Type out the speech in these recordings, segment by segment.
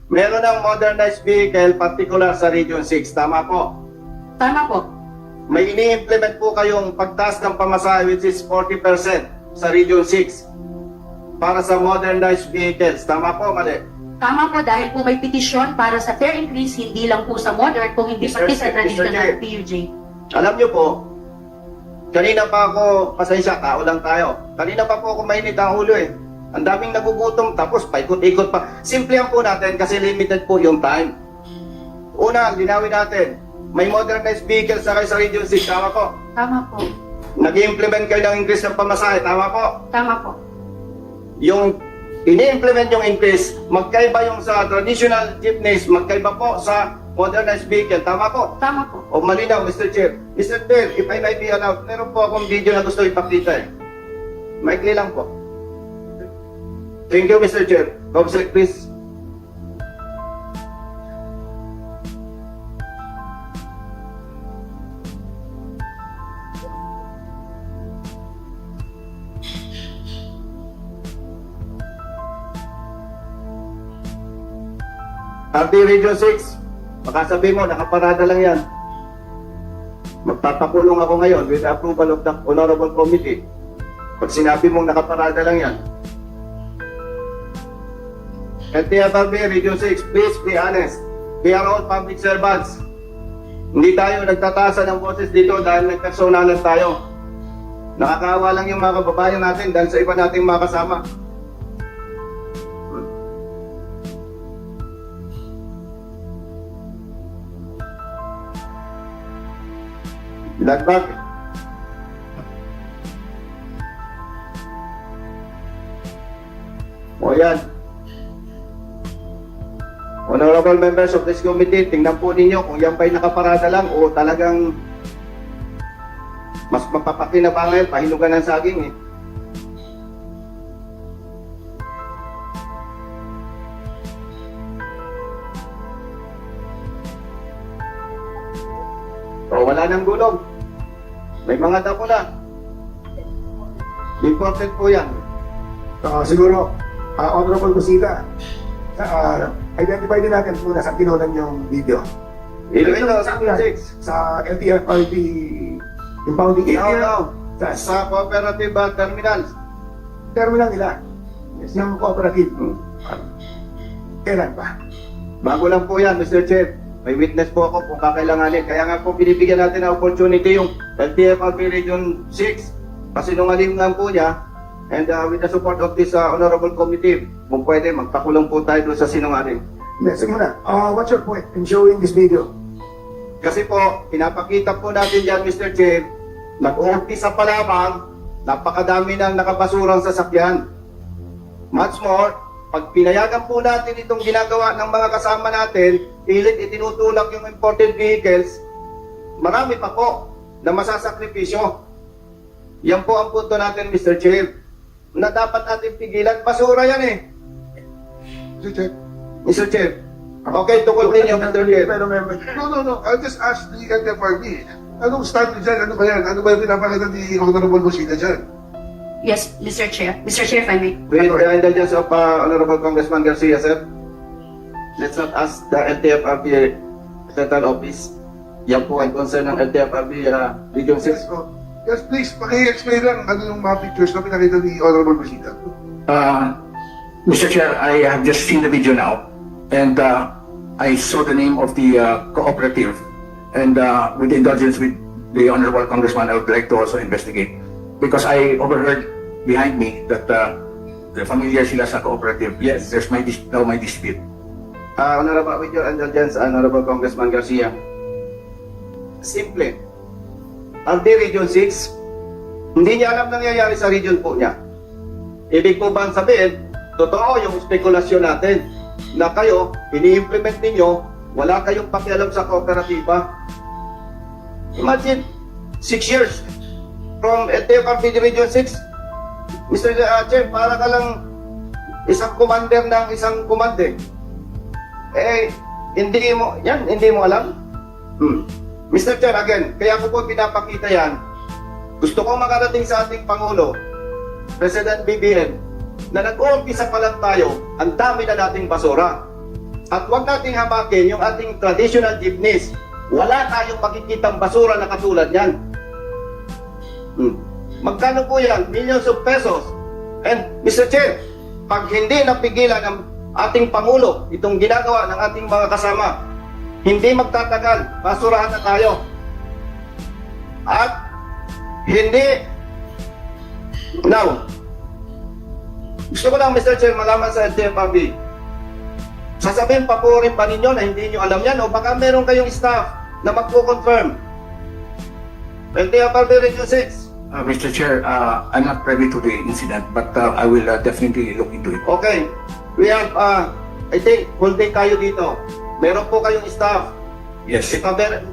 Meron ng modernized vehicle, particular sa Region 6. Tama po. Tama po. May ini-implement po kayong pagtaas ng pamasahe which is 40% sa Region 6 para sa modernized vehicles. Tama po, mali? Tama po dahil po may petisyon para sa fare increase, hindi lang po sa modern, kung hindi Mr. pati sa Mr. traditional Chair. PUJ. Alam nyo po, kanina pa ako, pasensya, tao lang tayo. Kanina pa po ako mainit ang ulo eh. Ang daming nagugutom, tapos paikot-ikot pa. Simplihan po natin kasi limited po yung time. Una, linawin natin, may modernized vehicle sa kayo sa Region 6, tama po? Tama po. Nag-implement kayo ng increase ng pamasahe, tama po? Tama po. Yung ini-implement yung increase, magkaiba yung sa traditional jeepneys, magkaiba po sa modernized vehicle, tama po? Tama po. O malinaw, Mr. Chair. Mr. Chair, if I might be allowed, meron po akong video na gusto ipakita eh. Maikli lang po. Thank you, Mr. Chair. Comsec, please. RT Region 6, baka sabihin mo, nakaparada lang yan. Magpapakulong ako ngayon with the approval of the Honorable Committee. Pag sinabi mong nakaparada lang yan. LTFRB Region 6, please be honest. We are all public servants. Hindi tayo nagtatasa ng boses dito dahil nagpersonalan tayo. Nakakaawa lang yung mga kababayan natin dahil sa iba nating mga kasama. Lagbag. O yan. Honorable members of this committee, tingnan po ninyo kung yan ba'y nakaparada lang o talagang mas mapapakinabangan, pahinugan ng saging eh. O wala nang gulong. May mga dako na. Important po yan. Siguro, Honorable Busita, identify din natin muna sa kinunan yung video. Iloilo, Sa- 6. Sa LTFRB impounding area, Sa cooperative terminals. terminal nila, ng cooperative. Kailan pa? Bago lang po yan, Mr. Chair. May witness po ako kung kakailanganin. Kaya nga po binibigyan natin ng opportunity yung LTFRB Region 6. Pasinungaling lang po niya. And with the support of this Honorable Committee, kung pwede, magpakulong po tayo doon sa sinungaling. Sige muna, what's your point in showing this video? Kasi po, pinapakita po natin dyan, Mr. Chair, nag-uumpisa pa lamang, napakadami ng nakabasurang sasakyan. Much more, pag pinayagan po natin itong ginagawa ng mga kasama natin, pilit itinutulak yung imported vehicles, marami pa po na masasakripisyo. Yan po ang punto natin, Mr. Chair, na dapat natin pigilan. Basura yan eh. Mr. Chair. Mr. Chair. Okay, tukol din yung Mr. Chair. No. I'll just ask the LTFRB. Anong stand dyan? Ano ba yan? Ano ba yung pinapakita ni Honorable Busita dyan? Yes, Mr. Chair. Mr. Chair, if I may. With the indulgence of Honorable Congressman Garcia, sir, let's not ask the LTFRB Central Office. Yan po ang concern ng LTFRB Region 6. Yes, please. Paki-explain lang ano yung mga pictures na pinakita ni Honorable Busita. Mr. Chair, I have just seen the video now, and I saw the name of the cooperative, and with the indulgence with the Honorable Congressman, I would like to also investigate, because I overheard behind me that the familiar sila sa cooperative. Yes. There's now my dispute. Honorable, with your indulgence, Honorable Congressman Garcia, simple. Ang Region 6, hindi niya alam nangyayari sa region po niya. Ibig po bang sabihin, totoo yung spekulasyon natin na kayo, ini-implement ninyo, wala kayong pakialam sa kooperatiba. Imagine, 6 years from LTFRB Region 6, Mr. Chair, para ka lang isang commander ng isang komande. Hindi mo alam? Mr. Chair, again, kaya ko po pinapakita yan. Gusto kong makarating sa ating Pangulo, President BBM, na nag-uumpisa pa lang tayo, ang dami na nating basura. At huwag nating habakin yung ating traditional jeepneys. Wala tayong makikitang basura na katulad yan. Magkano po yan? Millions of pesos. And Mr. Chair, pag hindi napigilan ng ating Pangulo itong ginagawa ng ating mga kasama, hindi magtatagal, basurahan na tayo. At hindi, now, gusto ko lang Mr. Chair malaman sa LTFRB, sasabihin pa po rin ba ninyo na hindi nyo alam yan o baka meron kayong staff na magpo-confirm? LTFRB Region 6. Mr. Chair, I'm not privy to the incident, but I will definitely look into it. Okay. We have, I think, holding kayo dito. Meron po kayong staff. Yes.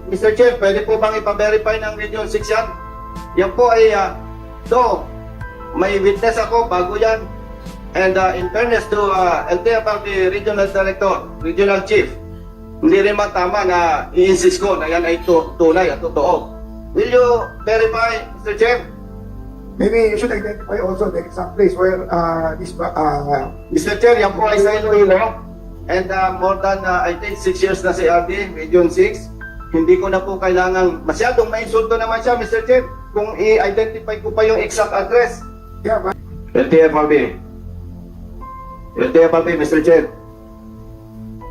Mr. Chair, pwede po bang ipa-verify ng Region 6 yan? Yan po ay, may witness ako bago yan. And in fairness to LTFRB Regional Director, Regional Chief, hindi rin man tama na i-insist ko na yan ay tunay at totoo. Will you verify, Mr. Chair? Maybe you should identify also the exact place where Mr. Chair, yan po ay sa Iloilo. And more than, I think, 6 years na si RD, Region 6. Hindi ko na po kailangan, masyadong mainsulto naman siya, Mr. Chair, kung i-identify ko pa yung exact address. yeah, but LTFRB, Mr. Chair.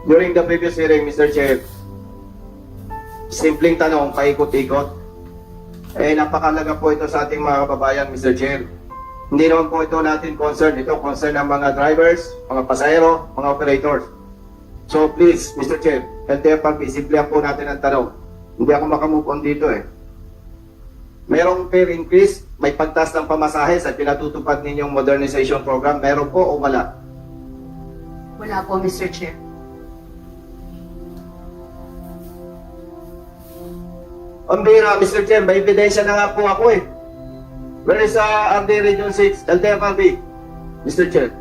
During the previous hearing, Mr. Chair, simpleng tanong, paikot-ikot. Napakalaga po ito sa ating mga kababayan, Mr. Chair. Hindi naman po ito natin concern. Ito concern ng mga drivers, mga pasahero, mga operators. So please, Mr. Chair, LTFRB, simplihan po natin ang tanong. Hindi ako makamove on dito Merong fare increase, may pagtaas ng pamasahe sa pinatutupad ninyong modernization program. Meron po o wala? Wala po, Mr. Chair. Ang bira, Mr. Chair, may ebidensya na nga po ako Where is RD Region 6, LTFRB? Mr. Chair.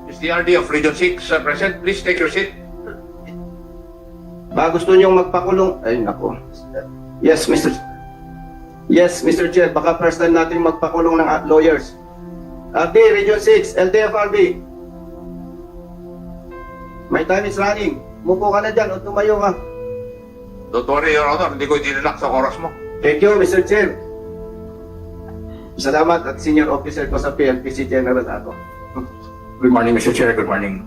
Is the RD of Region 6 present? Please take your seat. Ba gusto niyong magpakulong? Ay, nako. Yes, Mr. Chair, baka first time natin magpakulong ng lawyers. RD Region 6, LTFRB. My time is running. Mupo ka na dyan o tumayo ka. Don't worry, Your Honor. Hindi ko itinilak sa oras mo. Thank you, Mr. Chair. Salamat at senior officer ko sa PLPC General ako. Good morning, Mr. Chair. Good morning.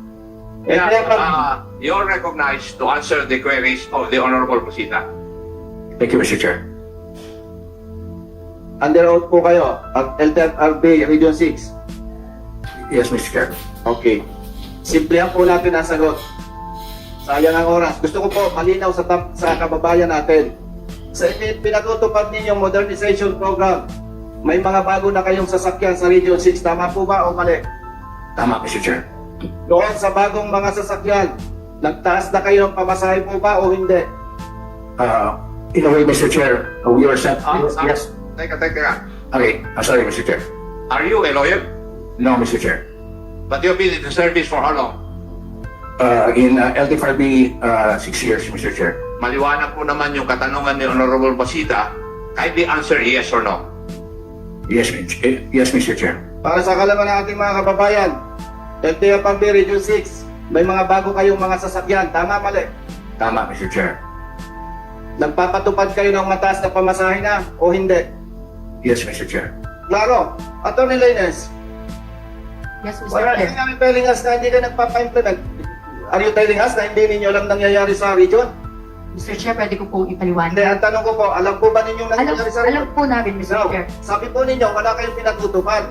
You're recognized to answer the queries of the Honorable Busita. Thank you, Mr. Chair. Under oath po kayo at LTFRB Region 6. Yes, Mr. Chair. Okay. Simplihan po natin ang sagot. Sayang ang oras. Gusto ko po malinaw sa kababayan natin. Sa pinatutupad ninyong modernization program, may mga bago na kayong sasakyan sa Region 6. Tama po ba o mali? Tama, Mr. Chair. Doon sa bagong mga sasakyan, nagtaas na kayo ng pamasahe po ba o hindi? In a way, Mr. Chair, we are set. Yes. Teka. Okay. I'm sorry, Mr. Chair. Are you a lawyer? No, Mr. Chair. But you've been in the service for how long? In LTFRB, 6 years, Mr. Chair. Maliwanag po naman yung katanungan ni Honorable Busita. Kindly answer yes or no. Yes, Mr. Chair. Para sa kalaman ng ating mga kababayan, LTFRB Region 6, may mga bago kayong mga sasakyan. Tama, mali? Tama, Mr. Chair. Nagpapatupad kayo ng mataas na pamasahe na o hindi? Yes, Mr. Chair. Klaro. Attorney Lainez, Yes, Mr. wala Chair. hindi namin telling us na hindi ka nagpapa-implement. Are you telling us na hindi ninyo alam nangyayari sa region? Mr. Chair, pwede ko pong Hindi, ipaliwanag. ang tanong ko po, alam po ba ninyong nangyayari sa Alam region? po namin, Mr. No. Chair. Sabi po ninyo, wala kayong pinatutupad.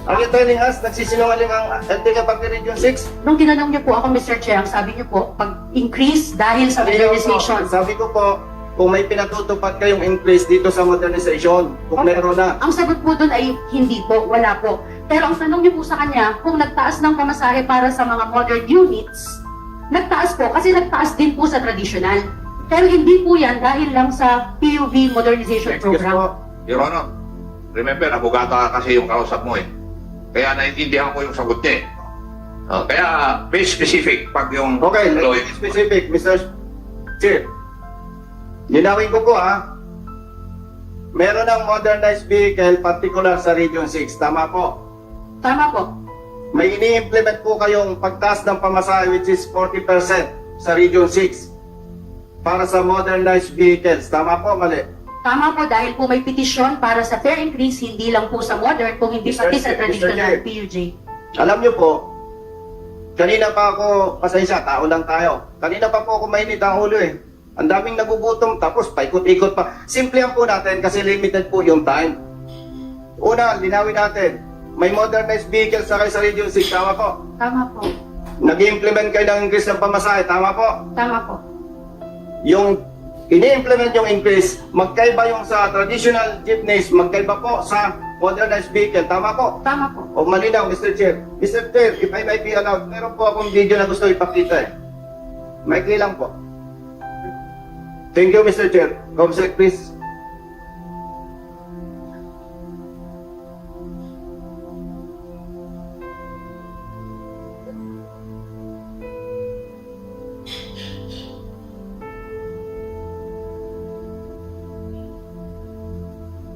Are you telling us nagsisinungaling ang LTFRB Region 6? Nung tinanong niyo po ako, Mr. Chair, ang sabi niyo po, pag-increase dahil sa modernization. Sabi ko po, kung may pinatutupad kayong increase dito sa modernization, kung meron na. Ang sagot po doon ay hindi po, wala po. Pero ang tanong niyo po sa kanya, kung nagtaas ng pamasahe para sa mga modern units, nagtaas po kasi nagtaas din po sa traditional. Pero hindi po yan dahil lang sa PUV modernization Yes program. po. Your Honor, remember, abogata ka kasi yung kausap mo Kaya naiintindihan ko yung sagot niya Kaya, be specific pag yung Okay, lawyer. let's be specific, Mr. Chair. Linawin ko po Meron ng modernized vehicle particular sa Region 6. Tama po. Tama po. may ini-implement po kayong pagtaas ng pamasahe which is 40% sa Region 6 para sa modernized vehicles. Tama po, mali? Tama po dahil po may petisyon para sa fare increase, hindi lang po sa modern, kung hindi Mr. pati sa Chair, traditional Mr. Chair. PUJ. Alam niyo po, kanina pa ako, pasensya, tao lang tayo. Kanina pa po ako mainit ang ulo eh. Ang daming nagugutom, tapos paikot-ikot pa. Simplihan po natin kasi limited po yung time. Una, linawin natin. May modernized vehicles sa kayo sa Region 6, tama po? Tama po. Nag-implement kayo ng increase ng pamasahe, tama po? Tama po. Yung ini-implement yung increase, magkaiba yung sa traditional jeepneys, magkaiba po sa modernized vehicle, tama po? Tama po. O malinaw, Mr. Chair. Mr. Chair, if I might be allowed, meron po akong video na gusto ipakita eh. Maikli lang po. Thank you, Mr. Chair. Comsec, please.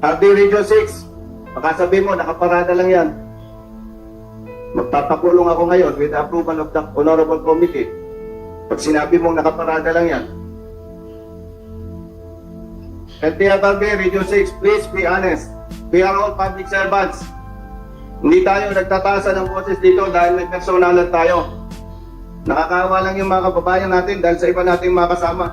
RD Region 6, baka sabi mo, nakaparada lang yan. Magpapakulong ako ngayon with approval of the Honorable Committee. Pag sinabi mong nakaparada lang yan. LTFRB Region 6, please be honest. We are all public servants. Hindi tayo nagtataasan ng boses dito dahil may personalan tayo. Nakakawa lang yung mga kababayan natin dahil sa iba nating mga kasama.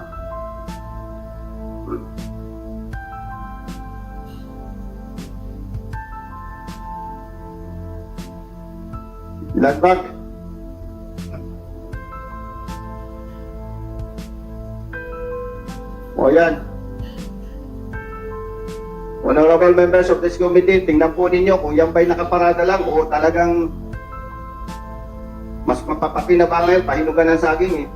Lagbag. O yan. Honorable members of this committee, tingnan po ninyo kung yan ba'y nakaparada lang o talagang mas mapapakinabangan, pahinugan ng saging eh.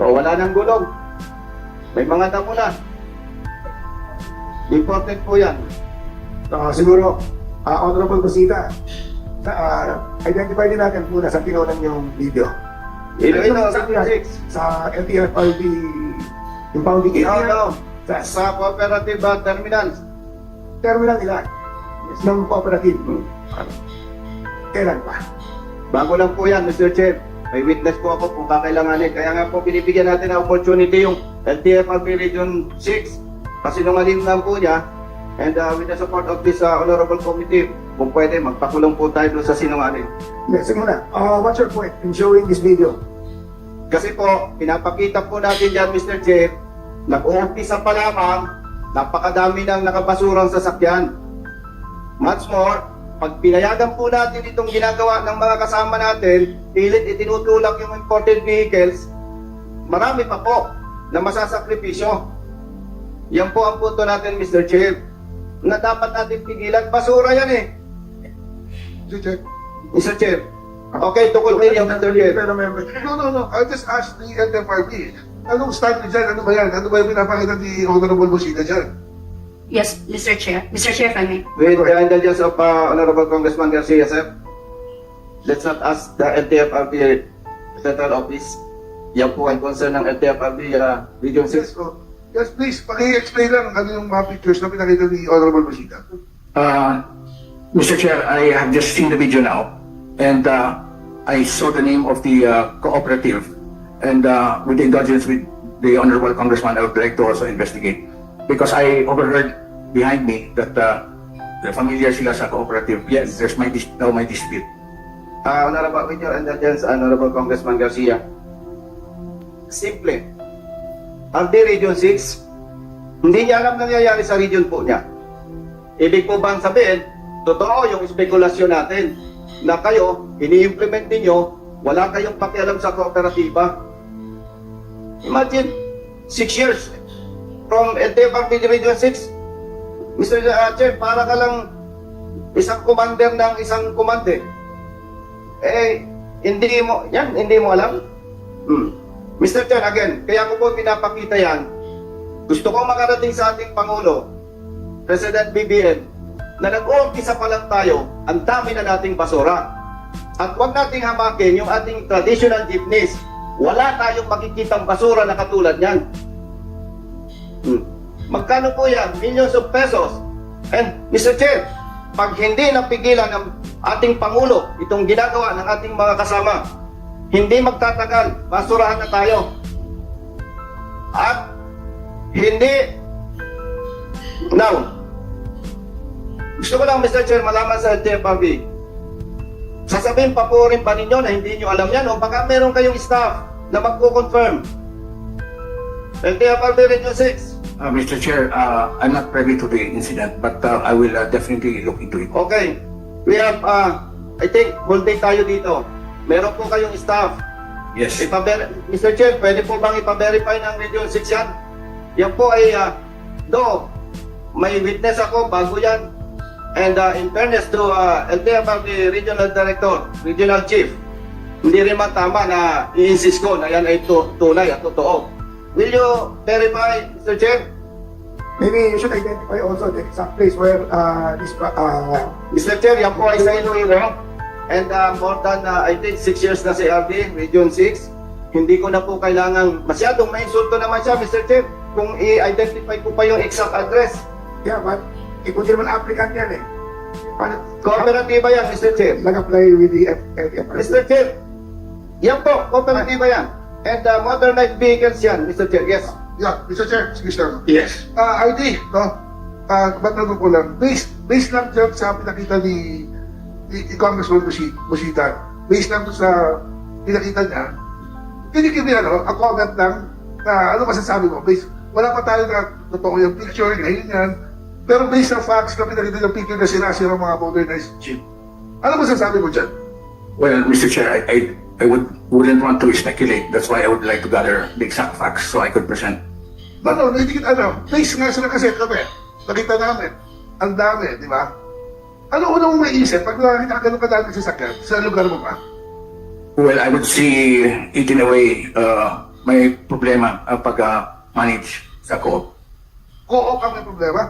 O wala nang gulong. May mga damo na. Important po yan. Siguro, Honorable Busita, identify din natin muna sa tinunan yung video. Iloilo, Sa- Region 6. Sa LTFRB impounding area, Iloilo, sa sa cooperative terminal. terminal nila ng cooperative. Kailan pa? Bago lang po yan, Mr. Chair. May witness po ako kung kakailanganin. Kaya nga po binibigyan natin ng opportunity yung LTFRB Region 6. Pasinungaling lang po niya. And with the support of this Honorable Committee, kung pwede, magpakulong po tayo doon sa sinungaling. Yes, sige muna. What's your point in showing this video? Kasi po, pinapakita po natin dyan, Mr. Chair, nag-uumpisa pa lamang, napakadami ng nakabasurang sasakyan. Much more, pag pinayagan po natin itong ginagawa ng mga kasama natin, pilit itinutulak yung imported vehicles, marami pa po na masasakripisyo. Yan po ang punto natin, Mr. Chair, na dapat natin pigilan. Basura yan eh. Mr. Chair. Okay, tukol kayo, Mr. Chair. Pero member, No. I'll just ask the LTFRB. Anong stand niyo dyan? Ano ba yan? Ano ba yung pinapakita ni Honorable Busita dyan? Yes, Mr. Chair. Mr. Chair, if I may. With the indulgence of Honorable Congressman Garcia, sir, let's not ask the LTFRB Central Office. Yan po ang concern ng LTFRB Region 6. Yes, please. Paki-explain lang ano yung mga pictures na pinakita ni Honorable Busita. Mr. Chair, I have just seen the video now, and I saw the name of the cooperative, and with the indulgence with the Honorable Congressman, I would like to also investigate, because I overheard behind me that the familiar sila sa cooperative. Yes. There's my dispute. Honorable, with your indulgence, Honorable Congressman Garcia, simple. RD Region 6, hindi niya alam nangyayari sa region po niya. Ibig po bang sabihin, totoo yung spekulasyon natin na kayo, ini-implement ninyo, wala kayong pakialam sa kooperatiba. Imagine, 6 years from LTFRB Region 6. Mr. Chair, para ka lang isang commander ng isang komande. Hindi mo alam? Mr. Chair, again, kaya ko po pinapakita yan. Gusto ko makarating sa ating Pangulo, President BBM, na nag-uumpisa pa lang tayo, ang dami na nating basura. At huwag nating hamakin yung ating traditional jeepneys. wala tayong makikitang basura na katulad niyan. Magkano po yan? Millions of pesos. And Mr. Chair, pag hindi napigilan ng ating Pangulo itong ginagawa ng ating mga kasama, hindi magtatagal, basurahan na tayo. At hindi, now, gusto ko lang Mr. Chair malaman sa LTFRB, sasabihin pa po rin ba ninyo na hindi nyo alam yan o baka meron kayong staff na magko-confirm? LTFRB Region 6. Mr. Chair, I'm not privy to the incident, but I will definitely look into it. Okay. We have, I think, whole day tayo dito. Meron po kayong staff. Yes. Mr. Chair, pwede po bang ipa-verify ng Region 6 yan? Yan po ay, may witness ako bago yan. And in fairness to LTFRB Regional Director, Regional Chief, hindi rin man tama na i-insist ko na yan ay tunay at totoo. Will you verify, Mr. Chair? Maybe you should identify also the exact place where this Mr. Chair, yan po ay sa Iloilo. And more than, I think, 6 years na si RD, Region 6. Hindi ko na po kailangan, masyadong may insulto naman siya, Mr. Chair, kung i-identify ko pa yung exact address. yeah, but ikutin naman applicant yan eh. Paano- Kooperatiba yan, Mr. Chair. Nag-apply with the FFRB. Mr. Chair, yan po, kooperatiba yan. And modernized vehicles yan, Mr. Chair, yes. Yeah, Mr. Chair, sige sir. Yes. RD, no? Ba't ko lang, based lang dyan sa pinakita ni Congressman Busita, based lang doon sa pinakita niya, kinikimi a comment lang na ano masasabi mo, based, wala pa tayo na totoo yung picture, ngayon yan, pero based sa facts na pinakita yung picture na sinasira mga modernized jeep, ano masasabi mo dyan? Well, Mr. Chair, I wouldn't want to speculate. That's why I would like to gather the exact facts so I could present. Ano, hindi based nga sila kasi kami, nakita namin, ang dami, di ba? Ano unang mong maisip pag nakakita ka ganun kadami sasakyan sa lugar mo pa? Well, I would see it in a way may problema pag-manage sa co-op. Co-op ang may problema.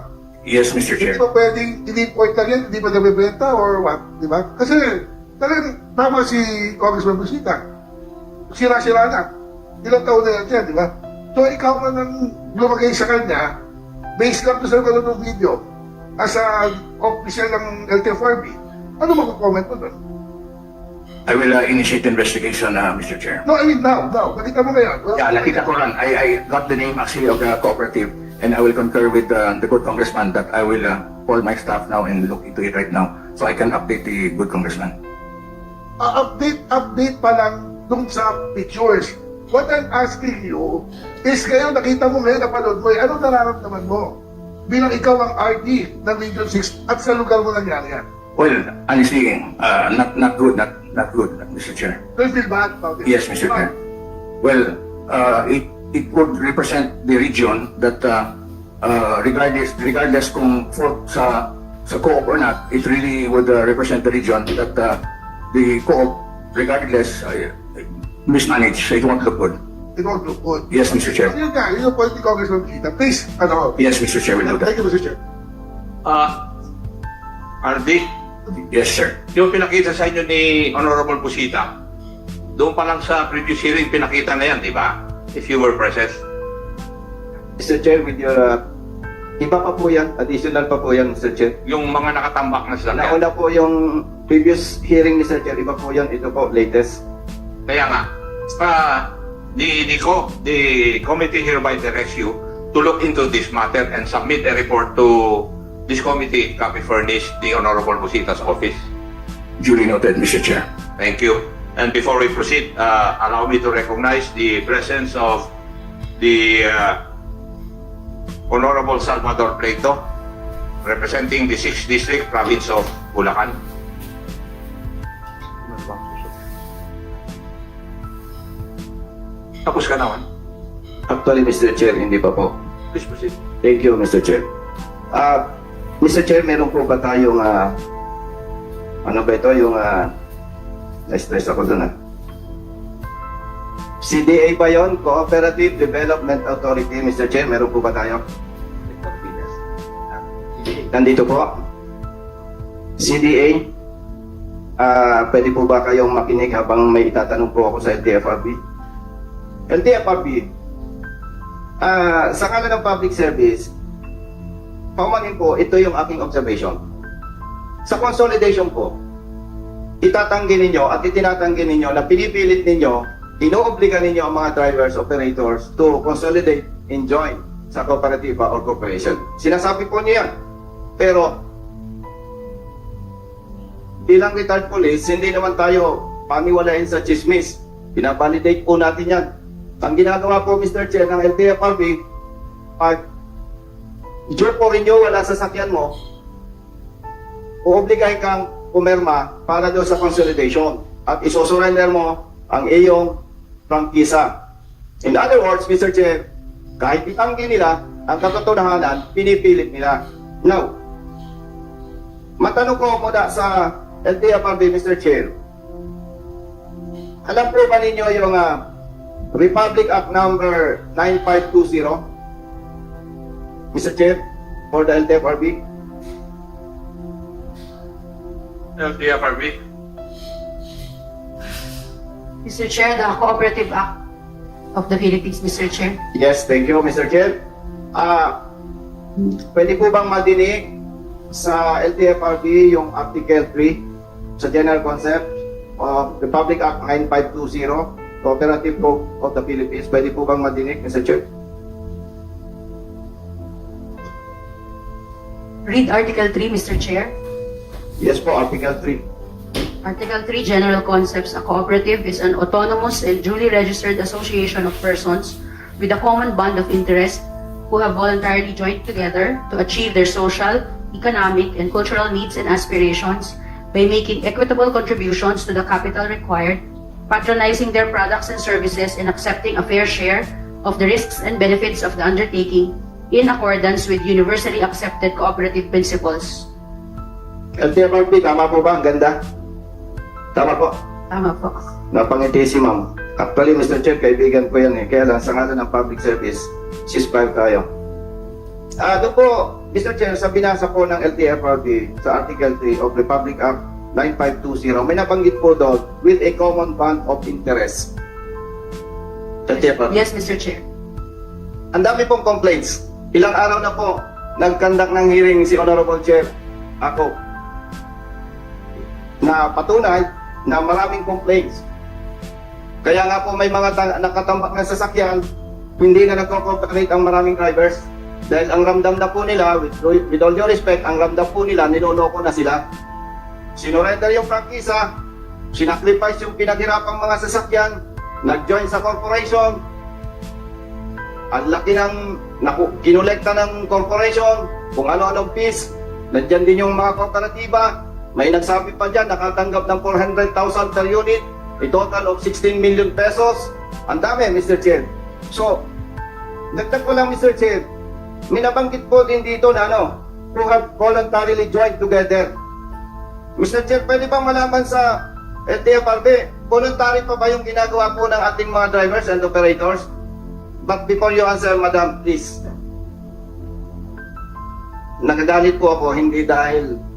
Yes, Mr. Hindi Chair. ba pwedeng in-import lang yan, hindi ba nabibenta or what, di ba? Kasi talagang tama si Congressman Busita. Sira-sira na. Ilang taon na yan dyan, di ba? So ikaw man ang lumagay sa kanya, based lang sa ng video, as a official ng LTFRB, ano mag-comment mo doon? I will initiate investigation, Mr. Chair. No, I mean now, nakita mo ngayon. Well, Yeah, nakita ko lang. I got the name actually of the cooperative, and I will concur with the good congressman that I will call my staff now and look into it right now so I can update the good congressman. update pa lang dun sa pictures. What I'm asking you is ngayon nakita mo ngayon, napanood mo, anong nararamdaman mo? Bilang ikaw ang RD ng Region 6 at sa lugar mo nangyari yan. Well, honestly, not good, Mr. Chair. Do you feel bad about it? Yes, Mr. Chair. Well, it would represent the region that regardless kung fault sa co-op or not, it really would represent the region that the co-op, regardless, mismanaged, so it won't look good. It won't look good. Yes, Mr. Chair. Yun nga, yun yung point ni Congressman Kita. Please, Yes, Mr. Chair, we'll do Thank that. you, Mr. Chair. RD, Yes, sir. yung pinakita sa inyo ni Honorable Busita, doon pa lang sa previous hearing pinakita na yan, di ba? If you were present. Mr. Chair, with your, iba pa po yan, additional pa po yan, Mr. Chair. Yung mga nakatambak na sasakyan. Nauna po yung previous hearing, Mr. Chair, iba po yan, ito po, latest. Kaya nga, the committee hereby directs you to look into this matter and submit a report to this committee, copy furnished the Honorable Busita's office. Duly noted, Mr. Chair. Thank you. And before we proceed, allow me to recognize the presence of the Honorable Salvador Pleito, representing the 6th District, province of Bulacan. Tapos ka naman. Actually, Mr. Chair, hindi pa po. Please proceed. Thank you, Mr. Chair. Mr. Chair, meron po ba tayong, ano ba ito, yung, na-stress ako dun, CDA ba yun? Cooperative Development Authority, Mr. Chair, meron po ba tayo? Nandito po. CDA, pwede po ba kayong makinig habang may itatanong po ako sa LTFRB? LTFRB, sa ngalan ng public service, paumanin po, ito yung aking observation. Sa consolidation po, itatanggi ninyo at itinatanggi ninyo na pinipilit ninyo, inoobliga ninyo ang mga drivers, operators to consolidate and join sa kooperatiba or corporation. Sinasabi po niyo yan. Pero, bilang retired police, hindi naman tayo paniwalain sa chismis. Pinabalidate po natin yan. Ang ginagawa po, Mr. Chair, ng LTFRB, pag due for renewal ang sasakyan mo, uobligahin kang pumirma para doon sa consolidation at isosurrender mo ang iyong prangkisa. In other words, Mr. Chair, kahit itanggi nila, ang katotohanan, pinipilit nila. Now, matanong ko muna sa LTFRB, Mr. Chair, alam po ba ninyo yung Republic Act number 9520? Mr. Chair, for the LTFRB? LTFRB. Mr. Chair, the Cooperative Act of the Philippines, Mr. Chair. Yes, thank you, Mr. Chair. Pwede po bang madinig sa LTFRB yung Article 3 sa General Concept of Republic Act 9520, Cooperative Code of the Philippines? Pwede po bang madinig, Mr. Chair? Read Article 3, Mr. Chair. Yes po, Article 3. Article 3, General Concepts. A cooperative is an autonomous and duly registered association of persons with a common bond of interest who have voluntarily joined together to achieve their social, economic, and cultural needs and aspirations by making equitable contributions to the capital required, patronizing their products and services, and accepting a fair share of the risks and benefits of the undertaking in accordance with universally accepted cooperative principles. LTFRB, tama po ba? Ang ganda. Tama po. Tama po. Napangiti si ma'am. Actually, Mr. Chair, kaibigan ko yan eh. Kaya lang, sa ngalan ng public service, ceasefire tayo. Doon po, Mr. Chair, sa binasa po ng LTFRB sa Article 3 of Republic Act 9520, may nabanggit po doon with a common bond of interest. LTFRB. Yes, Mr. Chair. Ang dami pong complaints. Ilang araw na po, nag-conduct ng hearing si Honorable Chair, ako, na patunay na maraming complaints. Kaya nga po may mga nakatambak na sasakyan, hindi na nagko-cooperate ang maraming drivers. Dahil ang ramdam na po nila, with all due respect, ang ramdam po nila, niloloko na sila. Sinurrender yung prangkisa, sinacrifice yung pinaghirapang mga sasakyan, nag-join sa corporation, ang laki ng kinolekta ng corporation, kung ano-anong fees, nandyan din yung mga kooperatiba, may nagsabi pa dyan, nakatanggap ng 400,000 per unit, a total of 16 million pesos. Ang dami, Mr. Chair. So, dagdag ko lang, Mr. Chair, minabanggit po din dito na who have voluntarily joined together. Mr. Chair, pwede bang malaman sa LTFRB, voluntary pa ba yung ginagawa po ng ating mga drivers and operators? But before you answer, Madam, please. Nagagalit po ako, hindi dahil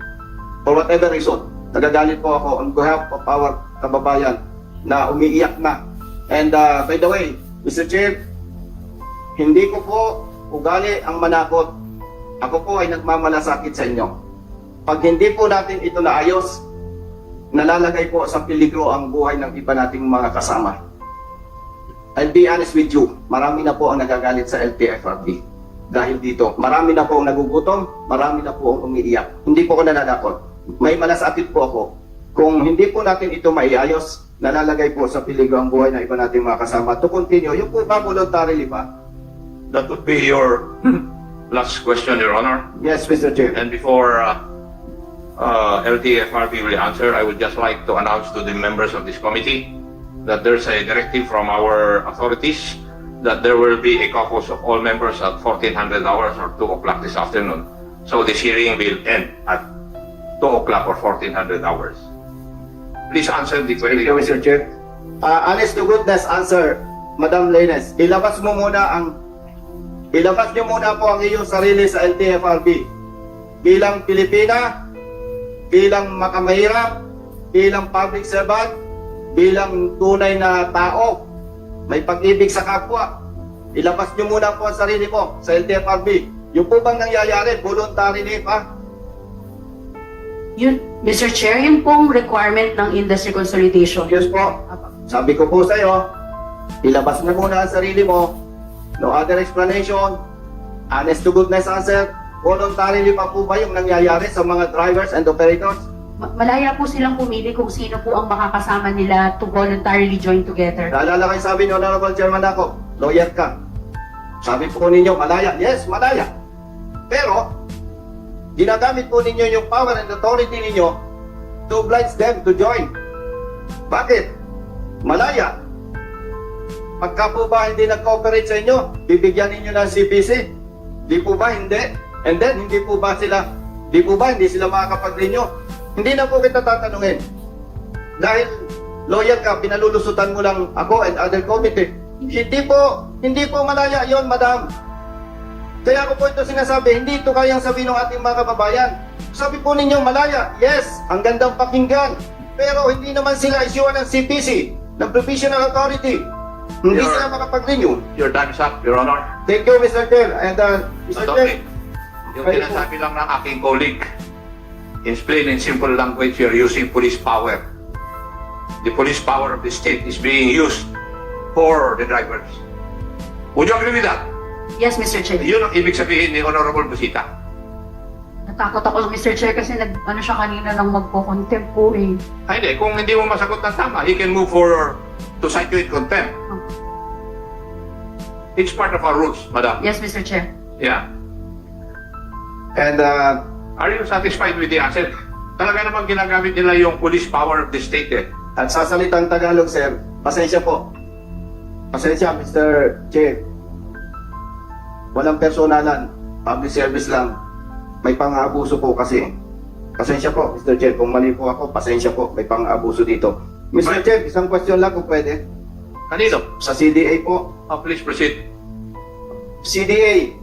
for whatever reason, nagagalit po ako on behalf of our kababayan na umiiyak na. And by the way, Mr. Chair, hindi ko po ugali ang manakot. Ako po ay nagmamalasakit sa inyo. Pag hindi po natin ito naayos, nalalagay po sa peligro ang buhay ng iba nating mga kasama. I'll be honest with you, marami na po ang nagagalit sa LTFRB. Dahil dito, marami na po ang nagugutom, marami na po ang umiiyak. Hindi po ako nananakot. May malasakit po ako. Kung hindi po natin ito maiayos, nalalagay po sa peligro ang buhay ng iba nating mga kasama. To continue, yung po ba voluntarily ba? That would be your last question, Your Honor. Yes, Mr. Chair. And before LTFRB will answer, I would just like to announce to the members of this committee that there's a directive from our authorities that there will be a caucus of all members at 1400 hours or 2 o'clock this afternoon. So this hearing will end at 2 o'clock or 1400 hours. Please answer the Thank you, question. Mr. Chair. Honest to goodness answer, Madam Lenes. Ilabas niyo muna po ang iyong sarili sa LTFRB. Bilang Pilipina, bilang makamahirap, bilang public servant, bilang tunay na tao may pag-ibig sa kapwa. Ilabas nyo muna po ang sarili mo sa LTFRB. Yung po bang nangyayari, voluntary leave Yun, Mr. Chair, yun pong requirement ng industry consolidation. Yes po. Sabi ko po sa'yo, ilabas na muna ang sarili mo. No other explanation. Honest to goodness answer. Voluntarily pa po ba yung nangyayari sa mga drivers and operators? Malaya po silang pumili kung sino po ang makakasama nila to voluntarily join together. Naalala kayo sabi ni Honorable Chairman ako, lawyer ka. Sabi po ninyo, malaya. Yes, malaya. Pero, ginagamit po ninyo yung power and authority ninyo to oblige them to join. Bakit? Malaya. Pagka po ba hindi nag-cooperate sa inyo, bibigyan ninyo ng CPC? Di po ba hindi? And then, hindi po ba hindi sila makakapag-renew? Hindi na po kita tatanungin. Dahil lawyer ka, pinalulusutan mo lang ako and other committee. Hindi po malaya yon, madam. Kaya ko po ito sinasabi, hindi ito kayang sabihin ng ating mga kababayan. Sabi po ninyo malaya, yes, ang gandang pakinggan. Pero hindi naman sila isyuan ng CPC, ng Provisional Authority. Hindi Your- sila makapag-renew. Your time is up, Your Honor. Thank you, Mr. Chair. And Mr. Chair, Yung sinasabi lang ng aking colleague, in plain and simple language, you're using police power. The police power of the state is being used for the drivers. Would you agree with that? Yes, Mr. Chair. Yun ang ibig sabihin ni Honorable Busita. Natakot ako, Mr. Chair, kasi ano siya kanina nang magpo-contempt po eh. Ay, hindi. Kung hindi mo masagot ng tama, he can move for to cite you in contempt. It's part of our rules, madam. Yes, Mr. Chair. Yeah. and Are you satisfied with the answer? Talaga namang ginagamit nila yung police power of the state eh. at sa salitang Tagalog, sir, pasensya po. Pasensya, Mr. Chair. Walang personalan, public service lang. May pang-aabuso po kasi. Pasensya po, Mr. Chair. Kung mali po ako, pasensya po. May pang-aabuso dito. Mr. Right. Chair, isang question lang kung pwede. Kanino? Sa CDA po. Oh, please proceed. CDA.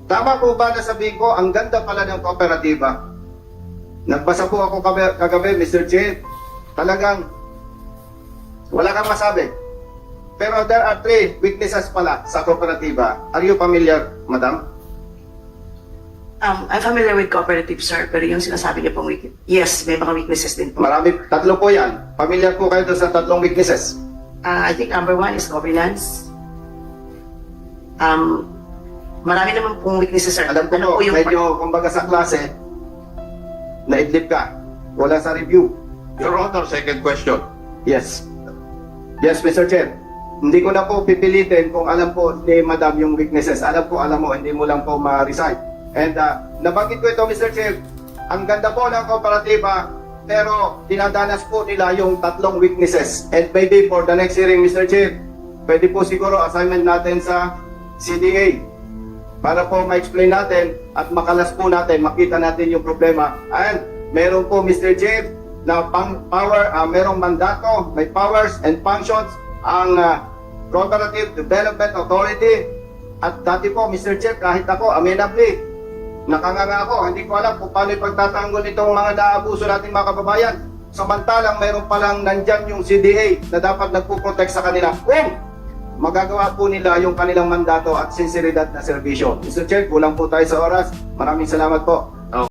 Tama po ba na sabihin ko, ang ganda pala ng kooperatiba? Nagbasa po ako kagabi, Mr. Chair. Talagang, wala kang masabi. Pero there are 3 weaknesses pala sa kooperatiba. Are you familiar, madam? I'm familiar with cooperative, sir, pero yung sinasabi niyo pong weakness, yes, may mga weaknesses din po. Marami, 3 po yan. Familiar po kayo doon sa 3 weaknesses. I think number 1 is governance. Marami naman pong weaknesses, sir. Alam ko Ano po, po yung medyo, kumbaga sa klase, naidlip ka. Wala sa review. Your Honor, second question. Yes. Yes, Mr. Chair. Hindi ko na po pipilitin kung alam po ni Madam yung weaknesses. Alam mo, hindi mo lang po ma-resign. And nabanggit ko ito, Mr. Chair. Ang ganda po ng kooperatiba, pero dinadanas po nila yung 3 weaknesses. And maybe for the next hearing, Mr. Chair, pwede po siguro assignment natin sa CDA para po ma-explain natin at makalas po natin, makita natin yung problema. And meron po, Mr. Chair, na merong mandato, may powers and functions ang Cooperative Development Authority. At dati po, Mr. Chair, kahit ako, amenably, nakanganga ako, hindi ko alam kung paano ipagtatanggol itong mga naabuso nating mga kababayan. Samantalang mayroon palang nandyan yung CDA na dapat nagpuprotect sa kanila kung magagawa po nila yung kanilang mandato at sinseridad na serbisyo. Mr. Chair, kulang po tayo sa oras. Maraming salamat po.